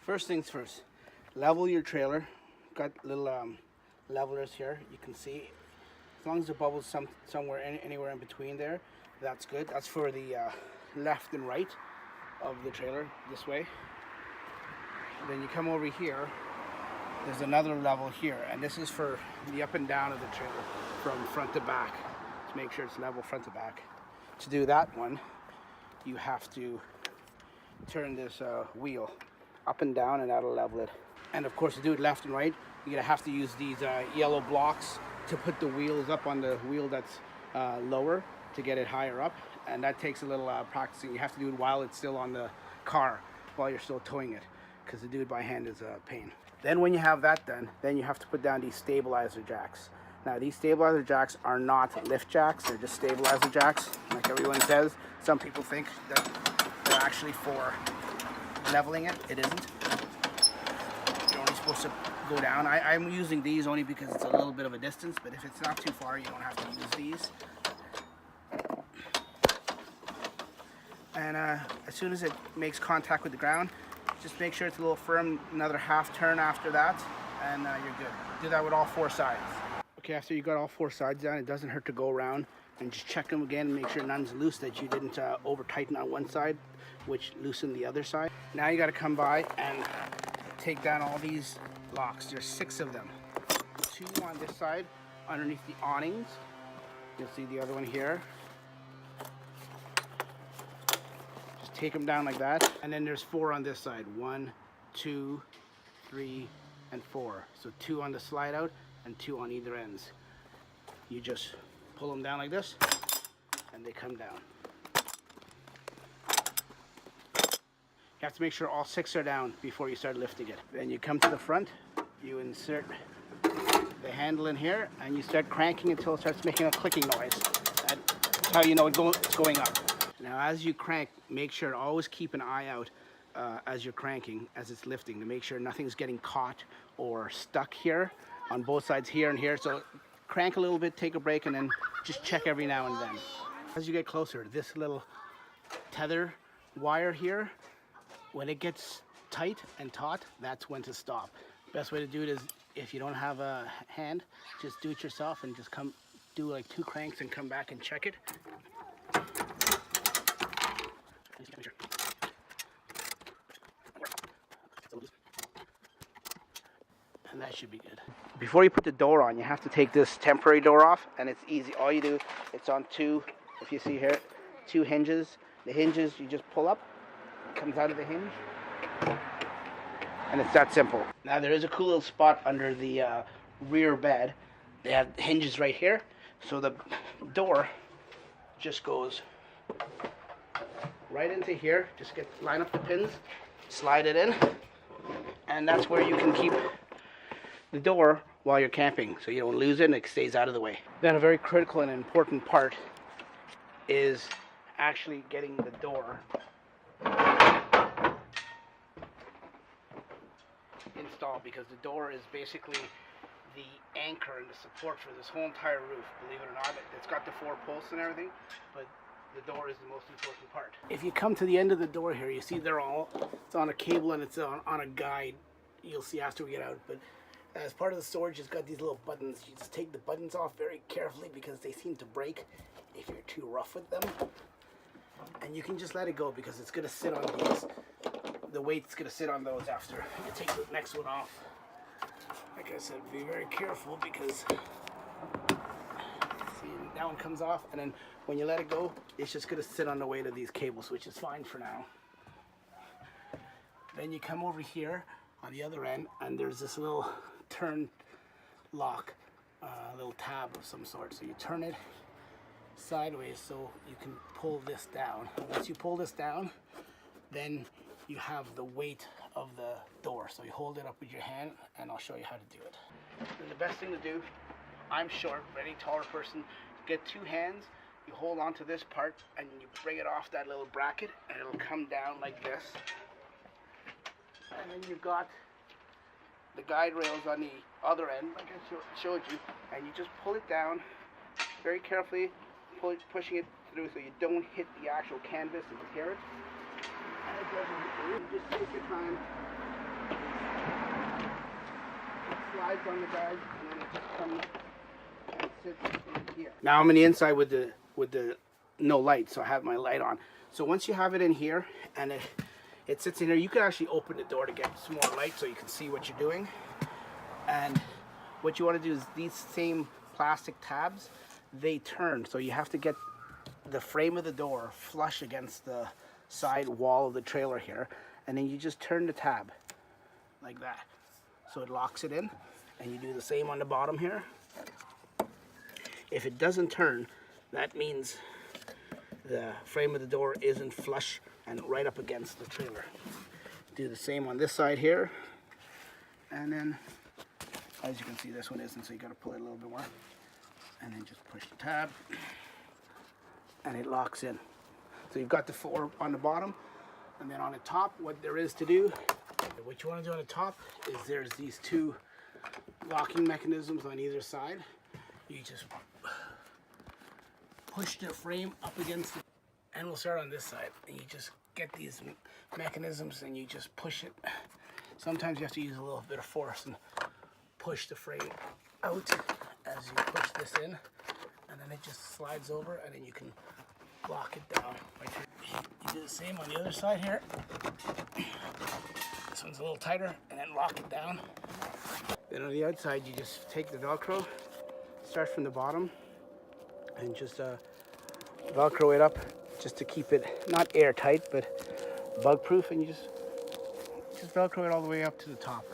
First things first, level your trailer. Got little levelers here, you can see. As long as the bubbles somewhere, anywhere in between there, that's good. That's for the left and right of the trailer, this way. Then you come over here, there's another level here, and this is for the up and down of the trailer from front to back, to make sure it's level front to back. To do that one, you have to turn this wheel up and down, and that'll level it. And of course, to do it left and right, you're gonna have to use these yellow blocks to put the wheels up on the wheel that's lower to get it higher up, and that takes a little practicing. You have to do it while it's still on the car, while you're still towing it, because to do it by hand is a pain. Then when you have that done, then you have to put down these stabilizer jacks. Now these stabilizer jacks are not lift jacks, they're just stabilizer jacks, like everyone says. Some people think that they're actually for leveling it. It isn't. You're only supposed to go down. I'm using these only because it's a little bit of a distance, but if it's not too far, you don't have to use these. And as soon as it makes contact with the ground, just make sure it's a little firm, another half turn after that, and you're good. Do that with all four sides. Okay, after you got all four sides down, it doesn't hurt to go around and just check them again and make sure none's loose, that you didn't over tighten on one side, which loosened the other side. Now you got to come by and take down all these locks. There's 6 of them. 2 on this side underneath the awnings. You'll see the other one here. Just take them down like that. And then there's 4 on this side. 1, 2, 3, and 4. So 2 on the slide out and 2 on either ends. You just pull them down like this and they come down. You have to make sure all 6 are down before you start lifting it. Then you come to the front, you insert the handle in here, and you start cranking until it starts making a clicking noise. That's how you know it's going up. Now as you crank, make sure to always keep an eye out as you're cranking, as it's lifting, to make sure nothing's getting caught or stuck here on both sides, here and here. So crank a little bit, take a break, and then just check every now and then. As you get closer, this little tether wire here, when it gets tight and taut, that's when to stop. Best way to do it is, if you don't have a hand, just do it yourself and just come do like 2 cranks and come back and check it. And that should be good. Before you put the door on, you have to take this temporary door off, and it's easy. All you do, it's on 2, if you see here, 2 hinges. The hinges you just pull up, it comes out of the hinge, and it's that simple. Now there is a cool little spot under the rear bed. They have hinges right here, so the door just goes right into here. Just line up the pins, slide it in, and that's where you can keep the door while you're camping, so you don't lose it and it stays out of the way. Then a very critical and important part is actually getting the door installed, because the door is basically the anchor and the support for this whole entire roof. Believe it or not, it's got the 4 posts and everything, but the door is the most important part. If you come to the end of the door here, you see it's on a cable and it's on a guide. You'll see after we get out, but as part of the storage, it's got these little buttons. You just take the buttons off very carefully, because they seem to break if you're too rough with them. And you can just let it go, because it's going to sit on these. The weight's going to sit on those after you take the next one off. Like I said, be very careful, because see, that one comes off, and then when you let it go, it's just going to sit on the weight of these cables, which is fine for now. Then you come over here on the other end, and there's this little turn lock, little tab of some sort. So you turn it sideways so you can pull this down. Once you pull this down, then you have the weight of the door. So you hold it up with your hand, and I'll show you how to do it. And the best thing to do, I'm short, but any taller person, get 2 hands, you hold on to this part, and you bring it off that little bracket, and it'll come down like this. And then you've got the guide rails on the other end, like I showed you, and you just pull it down very carefully, pushing it through so you don't hit the actual canvas and tear it. And it doesn't hit you. You just take your time Slides on the bed, and then it just comes and sits in here. Now I'm in the inside with the no light, so I have my light on. So once you have it in here and it sits in here, you can actually open the door to get some more light so you can see what you're doing. And what you want to do is these same plastic tabs, they turn, so you have to get the frame of the door flush against the side wall of the trailer here, and then you just turn the tab like that so it locks it in, and you do the same on the bottom here. If it doesn't turn, that means the frame of the door isn't flush and right up against the trailer. Do the same on this side here, and then as you can see, this one isn't, so you got to pull it a little bit more, and then just push the tab and it locks in. So you've got the four on the bottom, and then on the top, what there is to do, what you want to do on the top is there's these two locking mechanisms on either side. You just push the frame up against it, and we'll start on this side, and you just get these mechanisms and you just push it. Sometimes you have to use a little bit of force and push the frame out as you push this in, and then it just slides over, and then you can lock it down. You do the same on the other side here. This one's a little tighter, and then lock it down. Then on the outside, you just take the Velcro, start from the bottom, and just Velcro it up just to keep it not airtight, but bug-proof, and you just Velcro it all the way up to the top.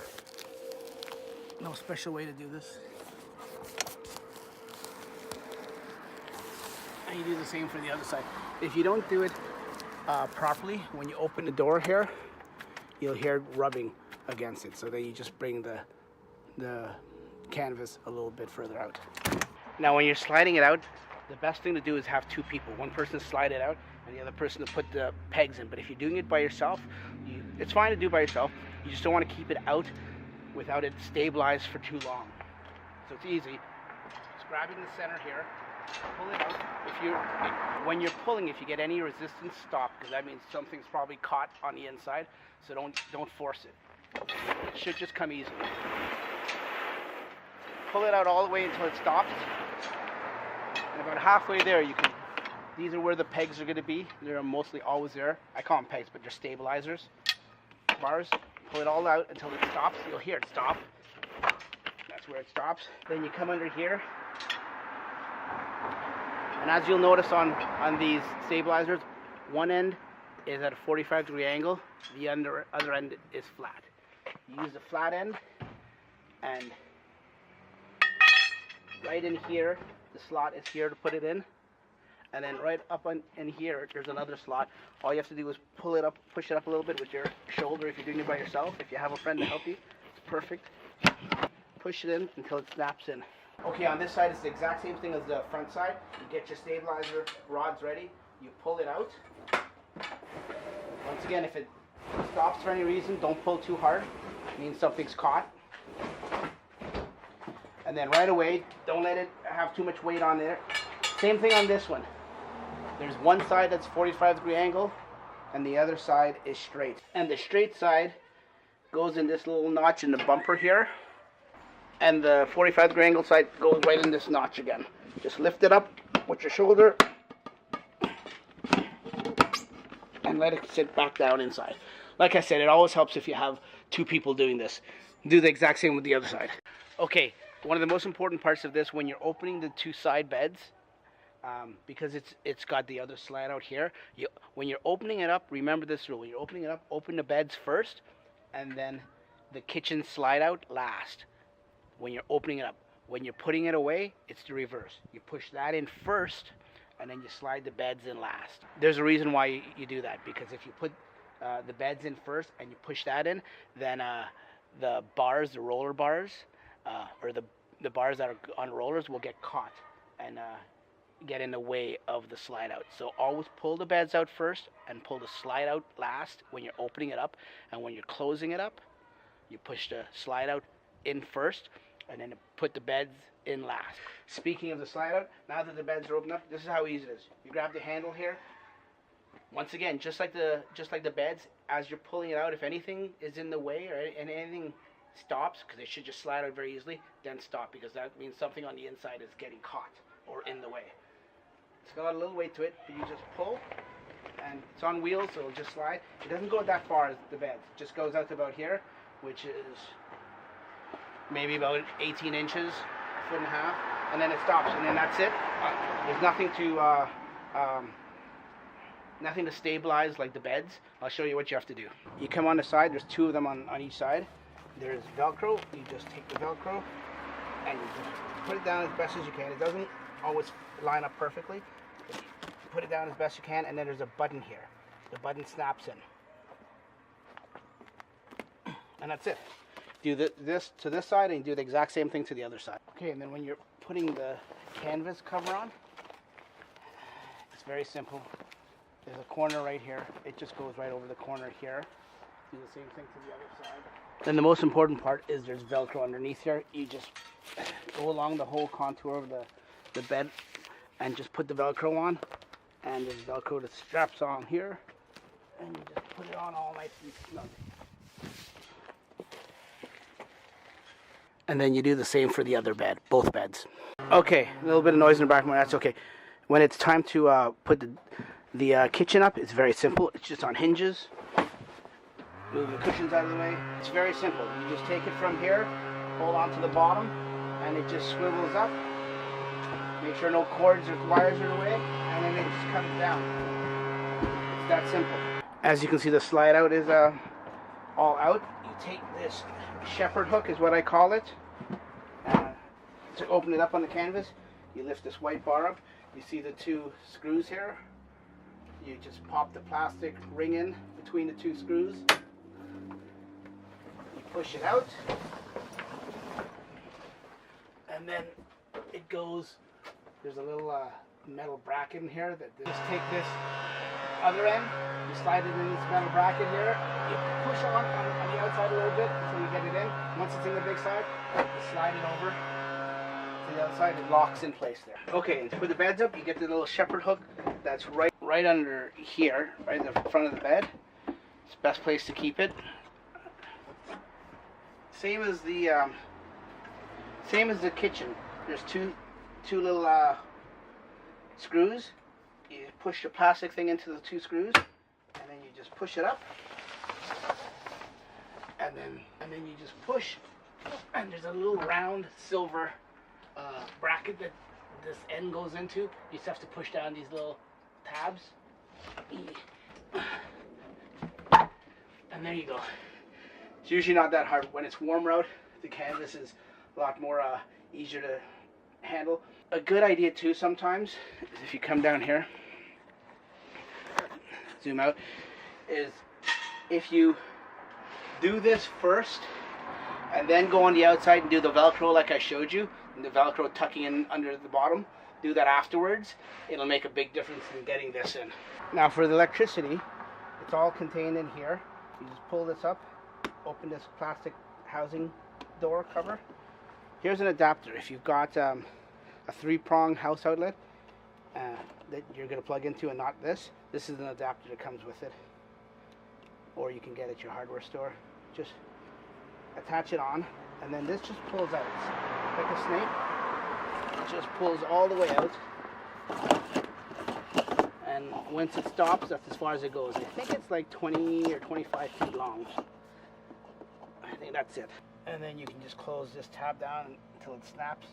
No special way to do this. And you do the same for the other side. If you don't do it properly, when you open the door here, you'll hear it rubbing against it. So then you just bring the canvas a little bit further out. Now when you're sliding it out, the best thing to do is have two people. One person slide it out and the other person to put the pegs in. But if you're doing it by yourself, it's fine to do by yourself. You just don't want to keep it out without it stabilized for too long. So it's easy. Just grab it in the center here, pull it out. When you're pulling, if you get any resistance, stop, because that means something's probably caught on the inside. So don't force it. It should just come easily. Pull it out all the way until it stops. And about halfway there, these are where the pegs are going to be. They're mostly always there. I call them pegs, but they're stabilizers. Bars. Pull it all out until it stops. You'll hear it stop. That's where it stops. Then you come under here. And as you'll notice on these stabilizers, one end is at a 45-degree angle. The other end is flat. You use the flat end, and right in here, the slot is here to put it in. And then right up in here, there's another slot. All you have to do is pull it up, push it up a little bit with your shoulder if you're doing it by yourself. If you have a friend to help you, it's perfect. Push it in until it snaps in. Okay, on this side, it's the exact same thing as the front side. You get your stabilizer rods ready. You pull it out. Once again, if it stops for any reason, don't pull too hard. It means something's caught. And then right away, don't let it have too much weight on there. Same thing on this one. There's one side that's 45-degree angle, and the other side is straight. And the straight side goes in this little notch in the bumper here, and the 45-degree angle side goes right in this notch again. Just lift it up with your shoulder, and let it sit back down inside. Like I said, it always helps if you have two people doing this. Do the exact same with the other side. Okay, one of the most important parts of this, when you're opening the two side beds, because it's got the other slide out here. When you're opening it up, remember this rule. When you're opening it up, open the beds first, and then the kitchen slide out last. When you're opening it up. When you're putting it away, it's the reverse. You push that in first, and then you slide the beds in last. There's a reason why you do that, because if you put the beds in first and you push that in, then the bars, the roller bars, or the bars that are on rollers will get caught and get in the way of the slide out. So always pull the beds out first and pull the slide out last when you're opening it up. And when you're closing it up, you push the slide out in first and then put the beds in last. Speaking of the slide out, now that the beds are opened up, this is how easy it is. You grab the handle here, Once again, just like the beds, as you're pulling it out, if anything is in the way or anything stops, because it should just slide out very easily, then stop, because that means something on the inside is getting caught or in the way. It's got a little weight to it, but you just pull, and it's on wheels, so it'll just slide. It doesn't go that far as the bed. It just goes out to about here, which is maybe about 18 inches, a foot and a half, and then it stops, and then that's it. There's nothing to stabilize like the beds. I'll show you what you have to do. You come on the side, there's two of them on each side. There's Velcro. You just take the Velcro and you just put it down as best as you can. It doesn't always line up perfectly. Just put it down as best you can, and then there's a button here. The button snaps in. And that's it. Do this to this side and do the exact same thing to the other side. Okay, and then when you're putting the canvas cover on, it's very simple. There's a corner right here. It just goes right over the corner here. Do the same thing to the other side. Then the most important part is there's Velcro underneath here. You just go along the whole contour of the bed and just put the Velcro on. And there's Velcro that straps on here. And you just put it on all nice and snug. And then you do the same for the other bed, both beds. Okay, a little bit of noise in the background, that's okay. When it's time to put the kitchen up, it's very simple. It's just on hinges. Move the cushions out of the way. It's very simple. You just take it from here, hold on to the bottom, and it just swivels up. Make sure no cords or wires are in the way, and then it just comes down. It's that simple. As you can see, the slide out is all out. You take this shepherd hook, is what I call it, to open it up on the canvas. You lift this white bar up. You see the two screws here. You just pop the plastic ring in between the two screws. You push it out. And then it goes, there's a little metal bracket in here that just take this other end, you slide it in this metal bracket here, you push on the outside a little bit until you get it in. Once it's in the big side, you slide it over to the outside, it locks in place there. Okay, to put the beds up, you get the little shepherd hook that's right under here, right in the front of the bed. It's the best place to keep it. Same as the kitchen. There's two little screws. You push the plastic thing into the two screws, and then you just push it up, and then you just push, and there's a little round silver bracket that this end goes into. You just have to push down these little tabs, and there you go. It's usually not that hard. When it's warmer out, the canvas is a lot more easier to handle. A good idea too sometimes is if you come down here, zoom out, is if you do this first and then go on the outside and do the Velcro like I showed you, and the Velcro tucking in under the bottom, do that afterwards, it'll make a big difference in getting this in. Now for the electricity, it's all contained in here. You just pull this up, open this plastic housing door cover. Here's an adapter. If you've got a 3-prong house outlet that you're going to plug into and not this is an adapter that comes with it, or you can get it at your hardware store. Just attach it on, and then this just pulls out. It's like a snake. It just pulls all the way out, and once it stops, that's as far as it goes. I think it's like 20 or 25 feet long. I think that's it. And then you can just close this tab down until it snaps,